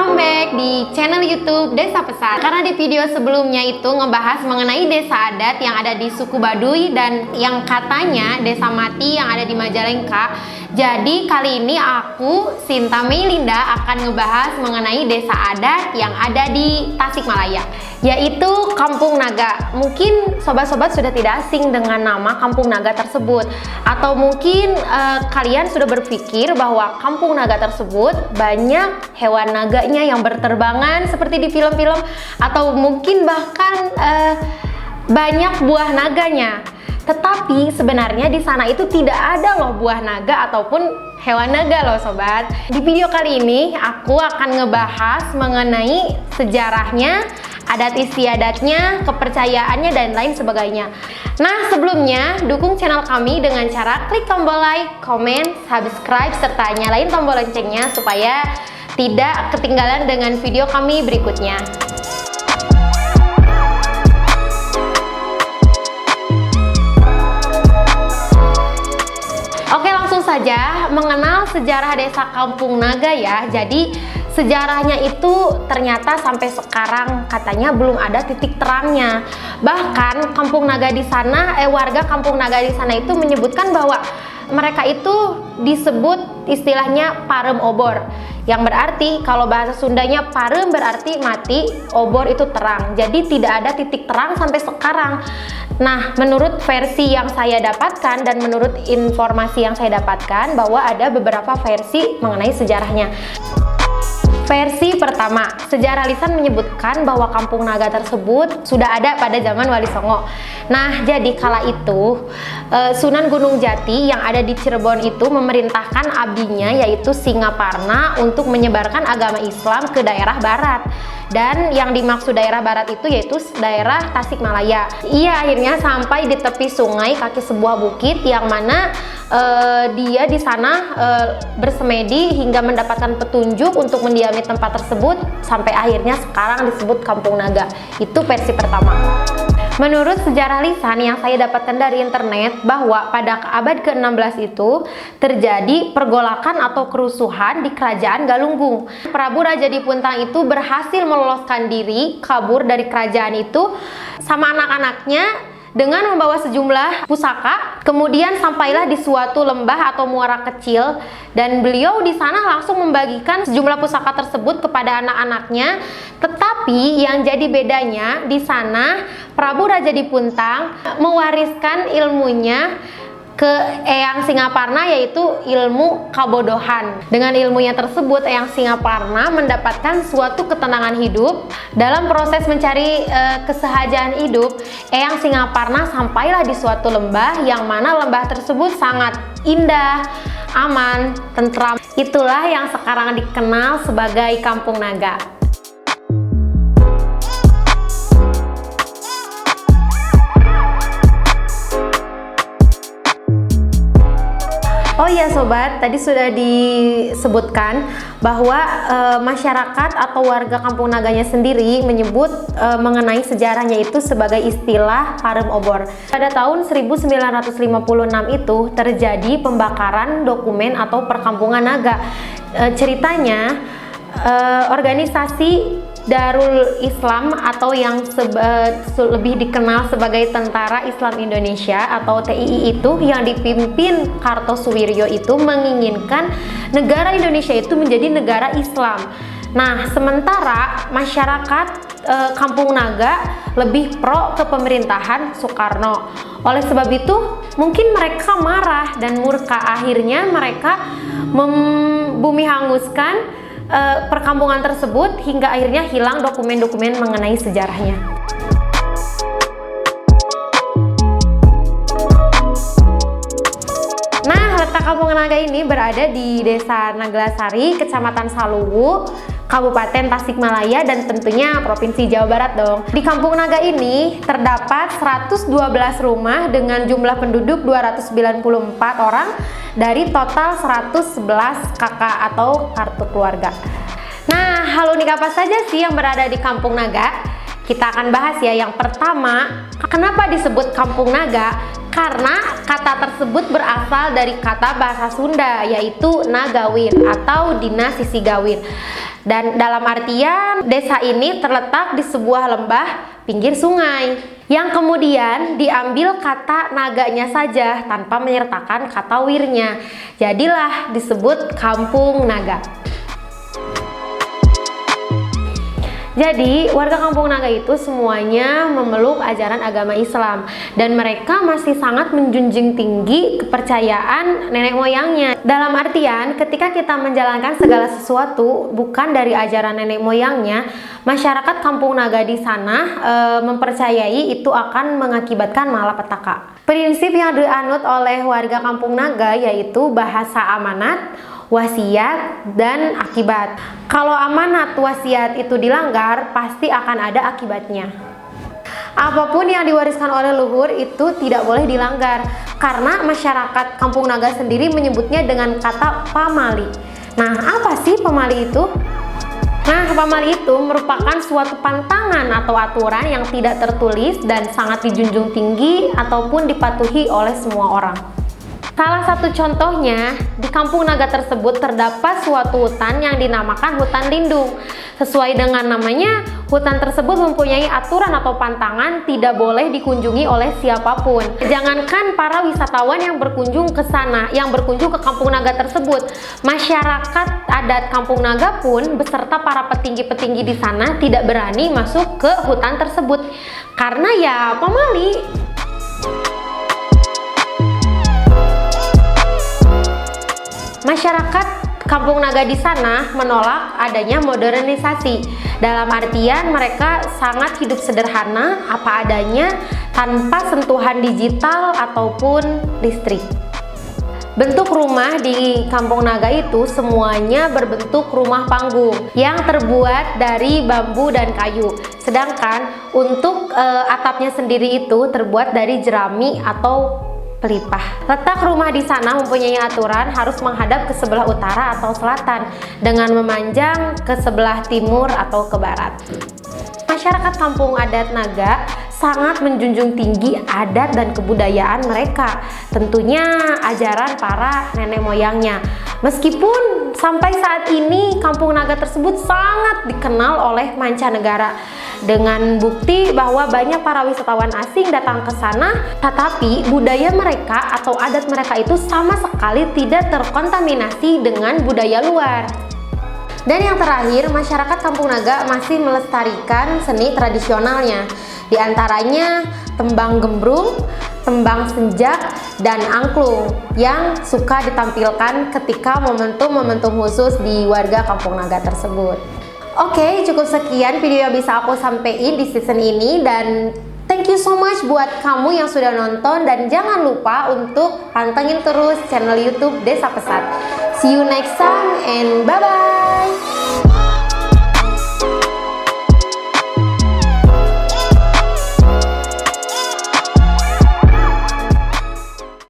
welcome back di channel YouTube Desa Pesan. Karena di video sebelumnya itu ngebahas mengenai desa adat yang ada di suku Baduy dan yang katanya desa mati yang ada di Majalengka. Jadi kali ini aku, Sinta Meilinda, akan ngebahas mengenai desa adat yang ada di Tasikmalaya, yaitu Kampung Naga. Mungkin sobat-sobat sudah tidak asing dengan nama Kampung Naga tersebut, atau mungkin kalian sudah berpikir bahwa Kampung Naga tersebut banyak hewan naganya yang berterbangan seperti di film-film, atau mungkin bahkan banyak buah naganya. Tetapi sebenarnya di sana itu tidak ada loh buah naga ataupun hewan naga loh sobat. Di video kali ini aku akan ngebahas mengenai sejarahnya, adat istiadatnya, kepercayaannya, dan lain sebagainya. Nah, sebelumnya dukung channel kami dengan cara klik tombol like, komen, subscribe, serta nyalain tombol loncengnya supaya tidak ketinggalan dengan video kami berikutnya. Oke, langsung saja mengenal sejarah desa Kampung Naga ya. Jadi sejarahnya itu ternyata sampai sekarang katanya belum ada titik terangnya. Bahkan Kampung Naga di sana, warga Kampung Naga di sana itu menyebutkan bahwa mereka itu disebut istilahnya parem obor, yang berarti kalau bahasa Sundanya parem berarti mati, obor itu terang. Jadi tidak ada titik terang sampai sekarang. Nah, menurut versi yang saya dapatkan dan menurut informasi yang saya dapatkan bahwa ada beberapa versi mengenai sejarahnya. Versi pertama, sejarah lisan menyebutkan bahwa Kampung Naga tersebut sudah ada pada zaman Wali Songo. Nah, jadi kala itu Sunan Gunung Jati yang ada di Cirebon itu memerintahkan abdinya yaitu Singaparna untuk menyebarkan agama Islam ke daerah barat. Dan yang dimaksud daerah barat itu yaitu daerah Tasikmalaya. Ia akhirnya sampai di tepi sungai kaki sebuah bukit yang mana dia di sana bersemedi hingga mendapatkan petunjuk untuk mendiami tempat tersebut sampai akhirnya sekarang disebut Kampung Naga. Itu versi pertama. Menurut sejarah lisan yang saya dapatkan dari internet bahwa pada abad ke-16 itu terjadi pergolakan atau kerusuhan di kerajaan Galunggung. Prabu Raja Dipuntang itu berhasil meloloskan diri kabur dari kerajaan itu sama anak-anaknya dengan membawa sejumlah pusaka. Kemudian sampailah di suatu lembah atau muara kecil dan beliau di sana langsung membagikan sejumlah pusaka tersebut kepada anak-anaknya. Tetapi yang jadi bedanya di sana Prabu Raja Dipuntang mewariskan ilmunya ke Eyang Singaparna, yaitu ilmu kabodohan. Dengan ilmunya tersebut Eyang Singaparna mendapatkan suatu ketenangan hidup. Dalam proses mencari kesehajaan hidup, Eyang Singaparna sampailah di suatu lembah yang mana lembah tersebut sangat indah, aman, tentram. Itulah yang sekarang dikenal sebagai Kampung Naga. Oh iya sobat, tadi sudah disebutkan bahwa masyarakat atau warga Kampung Naganya sendiri menyebut mengenai sejarahnya itu sebagai istilah parem obor. Pada tahun 1956 itu terjadi pembakaran dokumen atau perkampungan naga. Ceritanya organisasi Darul Islam atau yang lebih dikenal sebagai Tentara Islam Indonesia atau TII itu yang dipimpin Kartosuwiryo itu menginginkan negara Indonesia itu menjadi negara Islam. Nah, sementara masyarakat Kampung Naga lebih pro ke pemerintahan Soekarno. Oleh sebab itu, mungkin mereka marah dan murka. Akhirnya mereka membumi hanguskan perkampungan tersebut hingga akhirnya hilang dokumen-dokumen mengenai sejarahnya. Nah, letak Kampung Naga ini berada di Desa Naglasari, Kecamatan Saluwu, Kabupaten Tasikmalaya, dan tentunya Provinsi Jawa Barat dong. Di Kampung Naga ini terdapat 112 rumah dengan jumlah penduduk 294 orang dari total 111 KK atau kartu keluarga. Nah, hal unik apa saja sih yang berada di Kampung Naga? Kita akan bahas ya. Yang pertama, kenapa disebut Kampung Naga? Karena kata tersebut berasal dari kata bahasa Sunda, yaitu Nagawin atau Dina Sisigawin. Dan dalam artian desa ini terletak di sebuah lembah pinggir sungai yang kemudian diambil kata naganya saja tanpa menyertakan kata wirnya. Jadilah disebut Kampung Naga. Jadi, warga Kampung Naga itu semuanya memeluk ajaran agama Islam dan mereka masih sangat menjunjung tinggi kepercayaan nenek moyangnya. Dalam artian, ketika kita menjalankan segala sesuatu bukan dari ajaran nenek moyangnya, masyarakat Kampung Naga di sana mempercayai itu akan mengakibatkan malapetaka. Prinsip yang dianut oleh warga Kampung Naga yaitu bahasa amanat, wasiat, dan akibat. Kalau amanat wasiat itu dilanggar, pasti akan ada akibatnya. Apapun yang diwariskan oleh leluhur itu tidak boleh dilanggar, karena masyarakat Kampung Naga sendiri menyebutnya dengan kata pamali. Nah, apa sih pamali itu? Nah, pamali itu merupakan suatu pantangan atau aturan yang tidak tertulis dan sangat dijunjung tinggi ataupun dipatuhi oleh semua orang. Salah satu contohnya, di Kampung Naga tersebut terdapat suatu hutan yang dinamakan hutan lindung. Sesuai dengan namanya, hutan tersebut mempunyai aturan atau pantangan tidak boleh dikunjungi oleh siapapun. Jangankan para wisatawan yang berkunjung ke sana, yang berkunjung ke Kampung Naga tersebut, masyarakat adat Kampung Naga pun beserta para petinggi-petinggi di sana tidak berani masuk ke hutan tersebut karena ya pamali. Masyarakat Kampung Naga di sana menolak adanya modernisasi. Dalam artian mereka sangat hidup sederhana apa adanya tanpa sentuhan digital ataupun listrik. Bentuk rumah di Kampung Naga itu semuanya berbentuk rumah panggung yang terbuat dari bambu dan kayu. Sedangkan untuk atapnya sendiri itu terbuat dari jerami atau pelipah. Letak rumah di sana mempunyai aturan harus menghadap ke sebelah utara atau selatan dengan memanjang ke sebelah timur atau ke barat. Masyarakat Kampung Adat Naga sangat menjunjung tinggi adat dan kebudayaan mereka, tentunya ajaran para nenek moyangnya. Meskipun sampai saat ini Kampung Naga tersebut sangat dikenal oleh mancanegara dengan bukti bahwa banyak para wisatawan asing datang ke sana, tetapi budaya mereka atau adat mereka itu sama sekali tidak terkontaminasi dengan budaya luar. Dan yang terakhir, masyarakat Kampung Naga masih melestarikan seni tradisionalnya. Di antaranya tembang gembrung, tembang senjak, dan angklung yang suka ditampilkan ketika momentum-momentum khusus di warga Kampung Naga tersebut. Oke, cukup sekian video yang bisa aku sampaikan di season ini dan thank you so much buat kamu yang sudah nonton dan jangan lupa untuk pantengin terus channel YouTube Desa Pesat. See you next time and bye-bye!